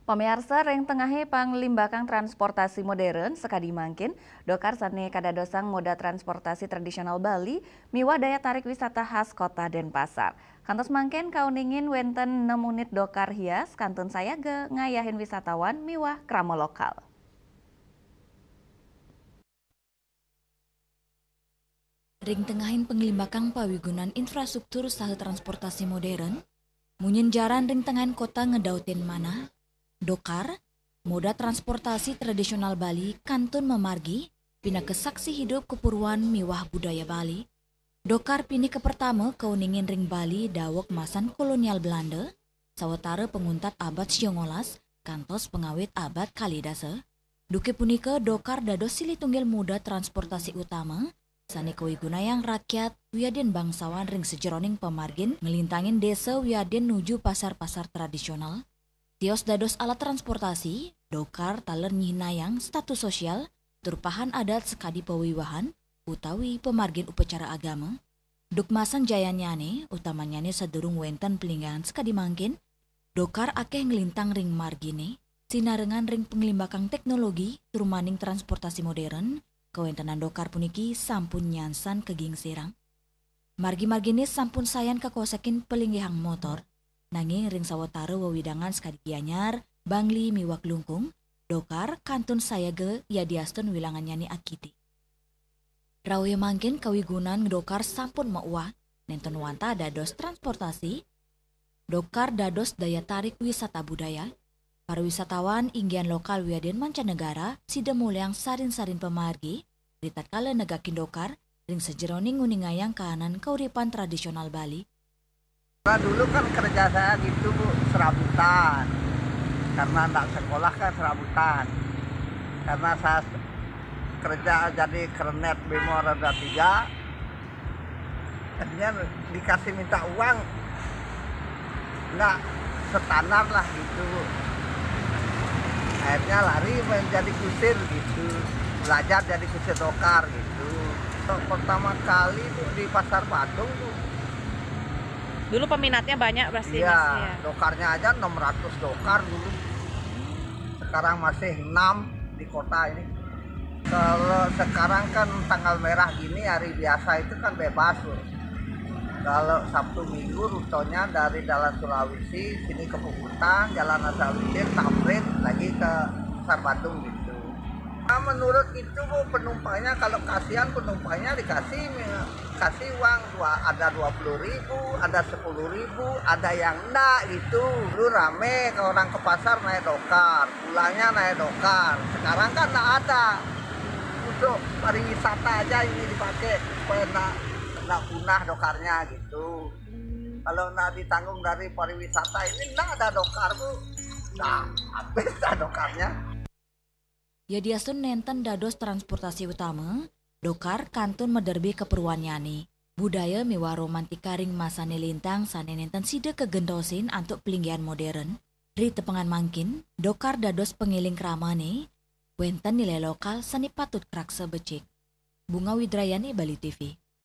Pemirsa ring tengahi panglimbakang transportasi modern sekadi mangkin, dokar sane kadadosang moda transportasi tradisional Bali, miwah daya tarik wisata khas kota Denpasar. Kantos mangkin kauningin wenten 6 unit dokar hias, kantun saya ge ngayahin wisatawan miwah kramo lokal. Ring tengahin penglimbakang pawigunan infrastruktur saha transportasi modern, munyin jaran ring tengahin kota ngedautin mana, dokar, moda transportasi tradisional Bali kantun memargi, pina kesaksi hidup kepuruan miwah budaya Bali. Dokar pini ke pertama keuningin ring Bali dawok masan kolonial Belanda, sawetara penguntat abad 19, kantos pengawit abad kalidase. Duke punika dokar dados silih tunggil moda transportasi utama, sane kawigunayang rakyat wiadin bangsawan ring sejeroning pemargin ngelintangin desa wiadin nuju pasar-pasar tradisional. Tios dados alat transportasi, dokar taler nyihnayang status sosial, turpahan adat sekadi pewiwahan, utawi pemargin upacara agama. Dukmasan jayanyane, utamanyane sadurung wenten pelinggan sekadi mangkin, dokar akeh ngelintang ring margine, sinarengan ring penglimbakang teknologi, turmaning transportasi modern, kawentenan dokar puniki sampun nyansan keging sirang. Margi-margine sampun sayan kakosekin pelinggihang motor, nanging ring sawetara wewidangan sekadi Gianyar, Bangli miwak lungkung, dokar kantun sayage yadiaston wilangan nyani akiti. Rawe mangkin kawigunan dokar sampun mauah, nenten wanta dados transportasi, dokar dados daya tarik wisata budaya, para wisatawan inggian lokal wiadin mancanegara sida mulyang sarin-sarin pemargi, ritatkala negakin dokar, ring sejeroning nguningayang kahanan kauripan tradisional Bali. Nah, dulu kan kerja saya gitu Bu, serabutan. Karena anak sekolah kan serabutan. Karena saya kerja jadi kernet Bemo Roda 3. Akhirnya dikasih minta uang. Nggak standar lah gitu Bu. Akhirnya lari menjadi kusir gitu. Belajar jadi kusir dokar gitu. Pertama kali Bu di Pasar Badung Bu. Dulu peminatnya banyak pasti Iya, Mas ya. dokarnya aja 600 dokar dulu. Sekarang masih 6 di kota ini. Kalau sekarang kan tanggal merah gini hari biasa itu kan bebas loh. Kalau Sabtu Minggu rutenya dari Jalan Sulawesi sini ke Puputan, Jalan Asawitir, Tamrin lagi ke Pasar Badung gitu. Nah, menurut itu Bu, penumpangnya kalau kasihan penumpangnya dikasih uang ada 20.000, ada 10.000, ada yang enggak gitu. Dulu rame ke orang ke pasar naik dokar, pulangnya naik dokar. Sekarang kan enggak ada. Untuk pariwisata aja ini dipakai supaya enggak punah dokarnya gitu. Kalau enggak ditanggung dari pariwisata ini enggak ada dokar Bu. Nah, habis dah dokarnya. Yadiasun nenten dados transportasi utama, dokar kantun mederbi keperluan nyani. Budaya miwah romantika ring masane lintang sane nenten sida kegendosin antuk pelinggian modern. Ri tepengan mangkin, dokar dados pengiling keramane, wenten nilai lokal sani patut kraksa becik. Bunga Widrayani, Bali TV.